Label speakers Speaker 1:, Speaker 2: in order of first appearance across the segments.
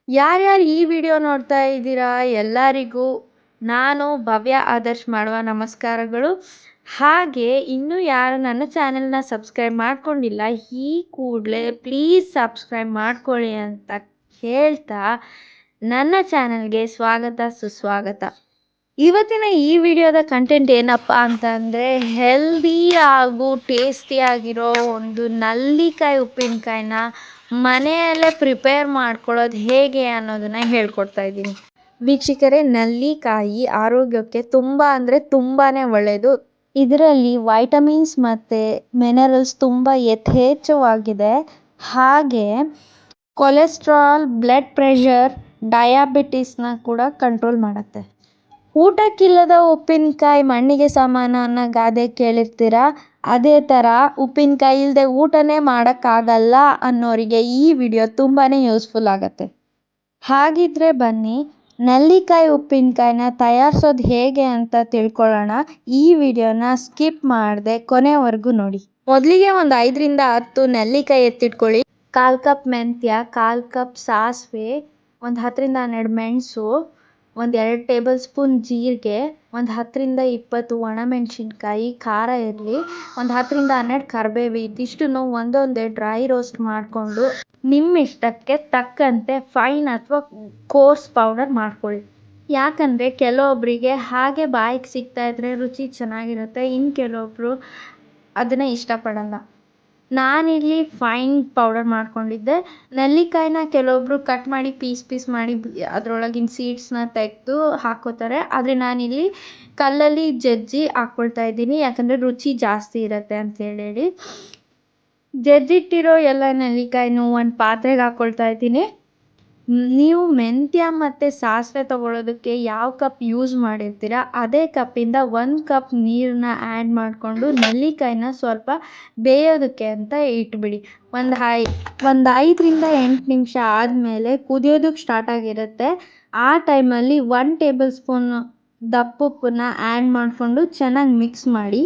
Speaker 1: ಯಾರ್ಯಾರು ಈ ವಿಡಿಯೋ ನೋಡ್ತಾ ಇದ್ದೀರಾ ಎಲ್ಲರಿಗೂ ನಾನು ಭವ್ಯ ಆದರ್ಶ್ ಮಾಡುವ ನಮಸ್ಕಾರಗಳು. ಹಾಗೆ ಇನ್ನೂ ಯಾರು ನನ್ನ ಚಾನೆಲ್ನ ಸಬ್ಸ್ಕ್ರೈಬ್ ಮಾಡ್ಕೊಂಡಿಲ್ಲ ಈ ಕೂಡಲೇ ಪ್ಲೀಸ್ ಸಬ್ಸ್ಕ್ರೈಬ್ ಮಾಡ್ಕೊಳ್ಳಿ ಅಂತ ಹೇಳ್ತಾ ನನ್ನ ಚಾನೆಲ್ಗೆ ಸ್ವಾಗತ ಸುಸ್ವಾಗತ. ಇವತ್ತಿನ ಈ ವಿಡಿಯೋದ ಕಂಟೆಂಟ್ ಏನಪ್ಪ ಅಂತಂದರೆ ಹೆಲ್ದಿ ಹಾಗೂ ಟೇಸ್ಟಿಯಾಗಿರೋ ಒಂದು ನಲ್ಲಿಕಾಯಿ ಉಪ್ಪಿನಕಾಯಿನ ಮನೆಯಲ್ಲೇ ಪ್ರಿಪೇರ್ ಮಾಡ್ಕೊಳ್ಳೋದು ಹೇಗೆ ಅನ್ನೋದನ್ನ ಹೇಳ್ಕೊಡ್ತಾ ಇದ್ದೀನಿ. ವೀಕ್ಷಕರೇ, ನಲ್ಲಿಕಾಯಿ ಆರೋಗ್ಯಕ್ಕೆ ತುಂಬ ಅಂದರೆ ತುಂಬಾ ಒಳ್ಳೆಯದು. ಇದರಲ್ಲಿ ವೈಟಮಿನ್ಸ್ ಮತ್ತು ಮಿನರಲ್ಸ್ ತುಂಬ ಯಥೇಚ್ಛವಾಗಿದೆ. ಹಾಗೆ ಕೊಲೆಸ್ಟ್ರಾಲ್, ಬ್ಲಡ್ ಪ್ರೆಷರ್, ಡಯಾಬಿಟಿಸ್ನ ಕೂಡ ಕಂಟ್ರೋಲ್ ಮಾಡುತ್ತೆ. ಊಟಕ್ಕಿಲ್ಲದ ಉಪ್ಪಿನಕಾಯಿ ಮಣ್ಣಿಗೆ ಸಮಾನ ಅನ್ನೋ ಗಾದೆ ಕೇಳಿರ್ತೀರ. ಅದೇ ಥರ ಉಪ್ಪಿನಕಾಯಿ ಇಲ್ಲದೆ ಊಟನೇ ಮಾಡೋಕ್ಕಾಗಲ್ಲ ಅನ್ನೋರಿಗೆ ಈ ವಿಡಿಯೋ ತುಂಬಾ ಯೂಸ್ಫುಲ್ ಆಗುತ್ತೆ. ಹಾಗಿದ್ರೆ ಬನ್ನಿ ನಲ್ಲಿಕಾಯಿ ಉಪ್ಪಿನಕಾಯಿನ ತಯಾರಿಸೋದು ಹೇಗೆ ಅಂತ ತಿಳ್ಕೊಳ್ಳೋಣ. ಈ ವಿಡಿಯೋನ ಸ್ಕಿಪ್ ಮಾಡದೆ ಕೊನೆವರೆಗೂ ನೋಡಿ. ಮೊದಲಿಗೆ ಒಂದು 5ರಿಂದ 10 ನೆಲ್ಲಿಕಾಯಿ ಎತ್ತಿಟ್ಕೊಳ್ಳಿ. 1/4 ಕಪ್ ಮೆಂತ್ಯ, 1/4 ಕಪ್ ಸಾಸಿವೆ, ಒಂದು 10ರಿಂದ 12 ಮೆಣಸು, ಒಂದು 2 ಟೇಬಲ್ ಸ್ಪೂನ್ ಜೀರಿಗೆ, ಒಂದು 10ರಿಂದ 20 ಒಣಮೆಣಸಿನ್ಕಾಯಿ ಖಾರ ಇರಲಿ, ಒಂದು 10ರಿಂದ 12 ಕರಿಬೇವು. ಇದಿಷ್ಟನ್ನು ಒಂದೊಂದೇ ಡ್ರೈ ರೋಸ್ಟ್ ಮಾಡಿಕೊಂಡು ನಿಮ್ಮ ಇಷ್ಟಕ್ಕೆ ತಕ್ಕಂತೆ ಫೈನ್ ಅಥವಾ ಕೋರ್ಸ್ ಪೌಡರ್ ಮಾಡ್ಕೊಳ್ಳಿ. ಯಾಕಂದರೆ ಕೆಲವೊಬ್ಬರಿಗೆ ಹಾಗೆ ಬಾಯಿಗೆ ಸಿಗ್ತಾ ಇದ್ರೆ ರುಚಿ ಚೆನ್ನಾಗಿರುತ್ತೆ, ಇನ್ನು ಕೆಲವೊಬ್ಬರು ಅದನ್ನು ಇಷ್ಟಪಡಲ್ಲ. ನಾನಿಲ್ಲಿ ಫೈನ್ ಪೌಡರ್ ಮಾಡ್ಕೊಂಡಿದ್ದೆ. ನೆಲ್ಲಿಕಾಯಿನ ಕೆಲವೊಬ್ಬರು ಕಟ್ ಮಾಡಿ ಪೀಸ್ ಮಾಡಿ ಅದರೊಳಗಿನ ಸೀಡ್ಸ್ನ ತೆಗೆದು ಹಾಕ್ಕೋತಾರೆ. ಆದರೆ ನಾನಿಲ್ಲಿ ಕಲ್ಲಲ್ಲಿ ಜಜ್ಜಿ ಹಾಕ್ಕೊಳ್ತಾ ಇದ್ದೀನಿ, ಯಾಕಂದರೆ ರುಚಿ ಜಾಸ್ತಿ ಇರುತ್ತೆ ಅಂತೇಳಿ. ಜಜ್ಜಿಟ್ಟಿರೋ ಎಲ್ಲ ನೆಲ್ಲಿಕಾಯಿನೂ ಒಂದು ಪಾತ್ರೆಗೆ ಹಾಕ್ಕೊಳ್ತಾ ಇದ್ದೀನಿ. ನೀವು ಮೆಂತ್ಯ ಮತ್ತು ಸಾಸಿವೆ ತೊಗೊಳೋದಕ್ಕೆ ಯಾವ ಕಪ್ ಯೂಸ್ ಮಾಡಿರ್ತೀರ ಅದೇ ಕಪ್ಪಿಂದ 1 ಕಪ್ ನೀರನ್ನ ಆ್ಯಡ್ ಮಾಡಿಕೊಂಡು ನೆಲ್ಲಿಕಾಯಿನ ಸ್ವಲ್ಪ ಬೇಯೋದಕ್ಕೆ ಅಂತ ಇಟ್ಬಿಡಿ. ಒಂದು 5ರಿಂದ 8 ನಿಮಿಷ ಆದಮೇಲೆ ಕುದಿಯೋದಕ್ಕೆ ಸ್ಟಾರ್ಟ್ ಆಗಿರುತ್ತೆ. ಆ ಟೈಮಲ್ಲಿ 1 ಟೇಬಲ್ ಸ್ಪೂನ್ ದಪ್ಪುಪ್ಪನ್ನ ಆ್ಯಡ್ ಮಾಡಿಕೊಂಡು ಚೆನ್ನಾಗಿ ಮಿಕ್ಸ್ ಮಾಡಿ.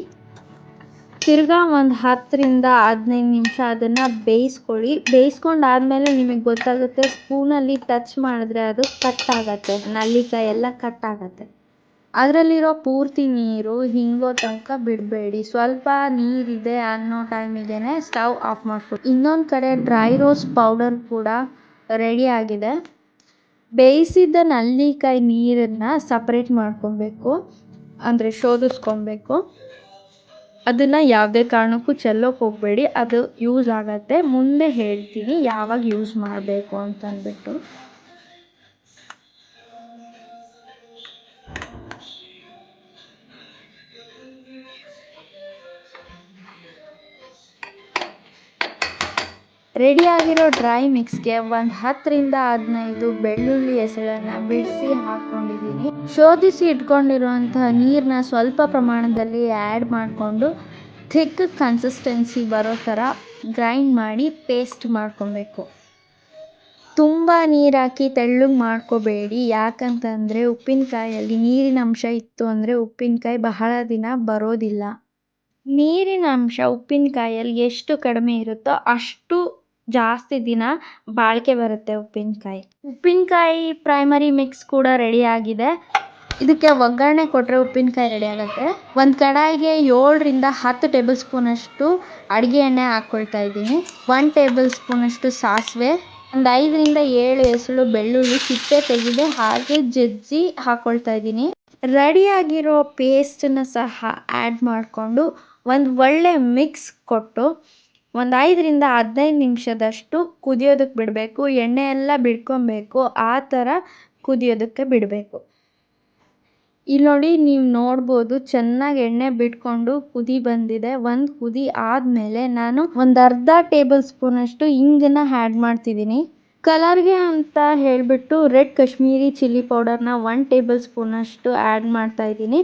Speaker 1: ತಿರ್ಗಾ ಒಂದು 10ರಿಂದ 15 ನಿಮಿಷ ಅದನ್ನು ಬೇಯಿಸ್ಕೊಳ್ಳಿ. ಬೇಯಿಸ್ಕೊಂಡಾದ್ಮೇಲೆ ನಿಮಗೆ ಗೊತ್ತಾಗುತ್ತೆ, ಸ್ಪೂನಲ್ಲಿ ಟಚ್ ಮಾಡಿದ್ರೆ ಅದು ಕಟ್ ಆಗುತ್ತೆ, ನಲ್ಲಿಕಾಯಿ ಎಲ್ಲ ಕಟ್ ಆಗುತ್ತೆ. ಅದರಲ್ಲಿರೋ ಪೂರ್ತಿ ನೀರು ಹಿಂಗೋ ತನಕ ಬಿಡಬೇಡಿ. ಸ್ವಲ್ಪ ನೀರಿದೆ ಅನ್ನೋ ಟೈಮಿಗೆ ಸ್ಟವ್ ಆಫ್ ಮಾಡ್ಕೊಳ್ಳಿ. ಇನ್ನೊಂದು ಕಡೆ ಡ್ರೈ ರೋಸ್ಟ್ ಪೌಡರ್ ಕೂಡ ರೆಡಿ ಆಗಿದೆ. ಬೇಯಿಸಿದ್ದ ನಲ್ಲಿಕಾಯಿ ನೀರನ್ನು ಸಪ್ರೇಟ್ ಮಾಡ್ಕೊಬೇಕು, ಅಂದರೆ ಶೋಧಿಸ್ಕೊಬೇಕು. ಅದನ್ನು ಯಾವುದೇ ಕಾರಣಕ್ಕೂ ಚೆಲ್ಲೋಕೆ ಹೋಗಬೇಡಿ, ಅದು ಯೂಸ್ ಆಗುತ್ತೆ. ಮುಂದೆ ಹೇಳ್ತೀನಿ ಯಾವಾಗ ಯೂಸ್ ಮಾಡಬೇಕು ಅಂತಂದ್ಬಿಟ್ಟು. ರೆಡಿಯಾಗಿರೋ ಡ್ರೈ ಮಿಕ್ಸ್ಗೆ ಒಂದು 10ರಿಂದ 15 ಬೆಳ್ಳುಳ್ಳಿ ಹೆಸಳನ್ನು ಬಿಡಿಸಿ ಹಾಕ್ಕೊಂಡಿದ್ದೀನಿ. ಶೋಧಿಸಿ ಇಟ್ಕೊಂಡಿರುವಂಥ ನೀರನ್ನ ಸ್ವಲ್ಪ ಪ್ರಮಾಣದಲ್ಲಿ ಆ್ಯಡ್ ಮಾಡಿಕೊಂಡು ಥಿಕ್ ಕನ್ಸಿಸ್ಟೆನ್ಸಿ ಬರೋ ಥರ ಗ್ರೈಂಡ್ ಮಾಡಿ ಪೇಸ್ಟ್ ಮಾಡ್ಕೊಬೇಕು. ತುಂಬ ನೀರು ಹಾಕಿ ತೆಳ್ಳಗೆ ಮಾಡ್ಕೋಬೇಡಿ, ಯಾಕಂತಂದರೆ ಉಪ್ಪಿನಕಾಯಲ್ಲಿ ನೀರಿನ ಅಂಶ ಇತ್ತು ಅಂದರೆ ಉಪ್ಪಿನಕಾಯಿ ಬಹಳ ದಿನ ಬರೋದಿಲ್ಲ. ನೀರಿನ ಅಂಶ ಉಪ್ಪಿನಕಾಯಲ್ಲಿ ಎಷ್ಟು ಕಡಿಮೆ ಇರುತ್ತೋ ಅಷ್ಟು ಜಾಸ್ತಿ ದಿನ ಬಾಳಿಕೆ ಬರುತ್ತೆ ಉಪ್ಪಿನಕಾಯಿ ಪ್ರೈಮರಿ ಮಿಕ್ಸ್ ಕೂಡ ರೆಡಿ ಆಗಿದೆ. ಇದಕ್ಕೆ ಒಗ್ಗರಣೆ ಕೊಟ್ಟರೆ ಉಪ್ಪಿನಕಾಯಿ ರೆಡಿ ಆಗುತ್ತೆ. ಒಂದು ಕಡಾಯಿಗೆ 7ರಿಂದ 10 ಟೇಬಲ್ ಸ್ಪೂನಷ್ಟು ಅಡುಗೆ ಎಣ್ಣೆ ಹಾಕ್ಕೊಳ್ತಾ ಇದ್ದೀನಿ. 1 ಟೇಬಲ್ ಸ್ಪೂನಷ್ಟು ಸಾಸಿವೆ, ಒಂದು 5ರಿಂದ 7 ಹೆಸಳು ಬೆಳ್ಳುಳ್ಳಿ ಸಿಪ್ಪೆ ತೆಗೆದು ಹಾಗೆ ಜಜ್ಜಿ ಹಾಕ್ಕೊಳ್ತಾ ಇದ್ದೀನಿ. ರೆಡಿಯಾಗಿರೋ ಪೇಸ್ಟನ್ನು ಸಹ ಆ್ಯಡ್ ಮಾಡಿಕೊಂಡು ಒಂದು ಒಳ್ಳೆ ಮಿಕ್ಸ್ ಕೊಟ್ಟು ಒಂದು 5ರಿಂದ 15 ನಿಮಿಷದಷ್ಟು ಕುದಿಯೋದಕ್ಕೆ ಬಿಡಬೇಕು. ಎಣ್ಣೆ ಎಲ್ಲ ಬಿಡ್ಕೊಬೇಕು, ಆ ಥರ ಕುದಿಯೋದಕ್ಕೆ ಬಿಡಬೇಕು. ಇಲ್ಲಿ ನೋಡಿ, ನೀವು ನೋಡ್ಬೋದು ಚೆನ್ನಾಗಿ ಎಣ್ಣೆ ಬಿಟ್ಕೊಂಡು ಕುದಿ ಬಂದಿದೆ. ಒಂದು ಕುದಿ ಆದಮೇಲೆ ನಾನು ಒಂದು ಅರ್ಧ ಟೇಬಲ್ ಸ್ಪೂನಷ್ಟು ಇಂಗನ್ನು ಆ್ಯಡ್ ಮಾಡ್ತಿದ್ದೀನಿ. ಕಲರ್ಗೆ ಅಂತ ಹೇಳಿಬಿಟ್ಟು ರೆಡ್ ಕಾಶ್ಮೀರಿ ಚಿಲ್ಲಿ ಪೌಡರ್ನ 1 ಟೇಬಲ್ ಸ್ಪೂನಷ್ಟು ಆ್ಯಡ್ ಮಾಡ್ತಾಯಿದ್ದೀನಿ.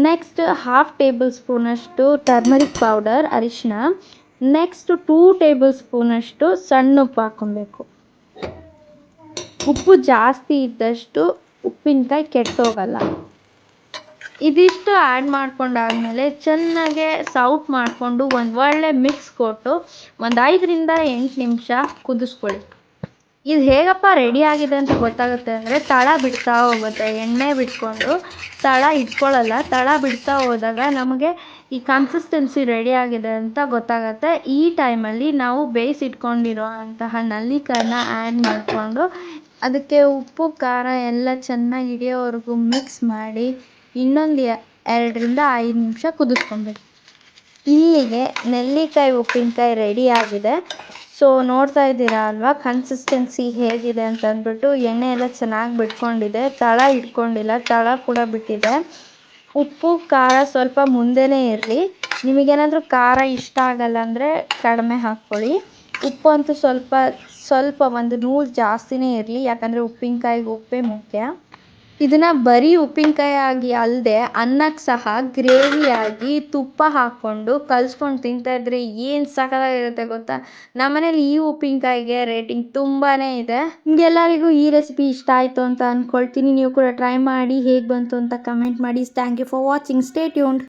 Speaker 1: ನೆಕ್ಸ್ಟ್ 1/2 ಟೇಬಲ್ ಸ್ಪೂನಷ್ಟು ಟರ್ಮರಿಕ್ ಪೌಡರ್, ಅರಿಶಿನ. ನೆಕ್ಸ್ಟ್ 2 ಟೇಬಲ್ ಸ್ಪೂನಷ್ಟು ಸಣ್ಣ ಉಪ್ಪು ಹಾಕ್ಕೊಬೇಕು. ಉಪ್ಪು ಜಾಸ್ತಿ ಇದ್ದಷ್ಟು ಉಪ್ಪಿನಕಾಯಿ ಕೆಟ್ಟೋಗಲ್ಲ. ಇದಿಷ್ಟು ಆ್ಯಡ್ ಮಾಡ್ಕೊಂಡಾದ್ಮೇಲೆ ಚೆನ್ನಾಗೆ ಸೌಟ್ ಮಾಡಿಕೊಂಡು ಒಂದು ಒಳ್ಳೆ ಮಿಕ್ಸ್ ಕೊಟ್ಟು ಒಂದು 5ರಿಂದ 8 ನಿಮಿಷ ಕುದಿಸ್ಕೊಳ್ಳಿ. ಇದು ಹೇಗಪ್ಪ ರೆಡಿ ಆಗಿದೆ ಅಂತ ಗೊತ್ತಾಗುತ್ತೆ ಅಂದರೆ ತಳ ಬಿಡ್ತಾ ಹೋಗುತ್ತೆ. ಎಣ್ಣೆ ಬಿಟ್ಕೊಂಡು ತಳ ಇಟ್ಕೊಳ್ಳಲ್ಲ. ತಳ ಬಿಡ್ತಾ ಹೋದಾಗ ನಮಗೆ ಈ ಕನ್ಸಿಸ್ಟೆನ್ಸಿ ರೆಡಿ ಆಗಿದೆ ಅಂತ ಗೊತ್ತಾಗುತ್ತೆ. ಈ ಟೈಮಲ್ಲಿ ನಾವು ಬೇಯಿಸಿಟ್ಕೊಂಡಿರೋ ಅಂತಹ ನಲ್ಲಿಕಾಯನ್ನ ಆ್ಯಡ್ ಮಾಡಿಕೊಂಡು ಅದಕ್ಕೆ ಉಪ್ಪು ಖಾರ ಎಲ್ಲ ಚೆನ್ನಾಗಿ ಹಿಡಿಯೋವರೆಗೂ ಮಿಕ್ಸ್ ಮಾಡಿ ಇನ್ನೊಂದು 2ರಿಂದ 5 ನಿಮಿಷ ಕುದಿಸ್ಕೊಬೇಕು. ಇಲ್ಲಿಗೆ ನೆಲ್ಲಿಕಾಯಿ ಉಪ್ಪಿನಕಾಯಿ ರೆಡಿ ಆಗಿದೆ. ಸೊ ನೋಡ್ತಾ ಇದ್ದೀರಾ ಅಲ್ವಾ ಕನ್ಸಿಸ್ಟೆನ್ಸಿ ಹೇಗಿದೆ ಅಂತ ಅಂದ್ಬಿಟ್ಟು. ಎಣ್ಣೆ ಎಲ್ಲ ಚೆನ್ನಾಗಿ ಬಿಟ್ಕೊಂಡಿದೆ, ತಳ ಇಟ್ಕೊಂಡಿಲ್ಲ, ತಳ ಕೂಡ ಬಿಟ್ಟಿದೆ. ಉಪ್ಪು ಖಾರ ಸ್ವಲ್ಪ ಮುಂದೆನೇ ಇರಲಿ. ನಿಮಗೇನಾದರೂ ಖಾರ ಇಷ್ಟ ಆಗಲ್ಲ ಅಂದರೆ ಕಡಿಮೆ ಹಾಕ್ಕೊಳ್ಳಿ. ಉಪ್ಪು ಅಂತೂ ಸ್ವಲ್ಪ ಒಂದು ನೂರು ಜಾಸ್ತಿನೇ ಇರಲಿ, ಯಾಕಂದರೆ ಉಪ್ಪಿನಕಾಯಿಗೆ ಉಪ್ಪೇ ಮುಖ್ಯ. ಇದನ್ನು ಬರೀ ಉಪ್ಪಿನಕಾಯಿ ಆಗಿ ಅಲ್ಲದೆ ಅನ್ನಕ್ಕೆ ಸಹ ಗ್ರೇವಿಯಾಗಿ ತುಪ್ಪ ಹಾಕ್ಕೊಂಡು ಕಲಿಸ್ಕೊಂಡು ತಿಂತಾಯಿದ್ರೆ ಏನು ಸಖತ್ತಾಗಿರುತ್ತೆ ಗೊತ್ತಾ. ನಮ್ಮನೇಲಿ ಈ ಉಪ್ಪಿನಕಾಯಿಗೆ ರೇಟಿಂಗ್ ತುಂಬಾ ಇದೆ. ನಿಮಗೆಲ್ಲರಿಗೂ ಈ ರೆಸಿಪಿ ಇಷ್ಟ ಆಯಿತು ಅಂತ ಅಂದ್ಕೊಳ್ತೀನಿ. ನೀವು ಕೂಡ ಟ್ರೈ ಮಾಡಿ ಹೇಗೆ ಬಂತು ಅಂತ ಕಮೆಂಟ್ ಮಾಡಿ. Thank you for watching. Stay tuned.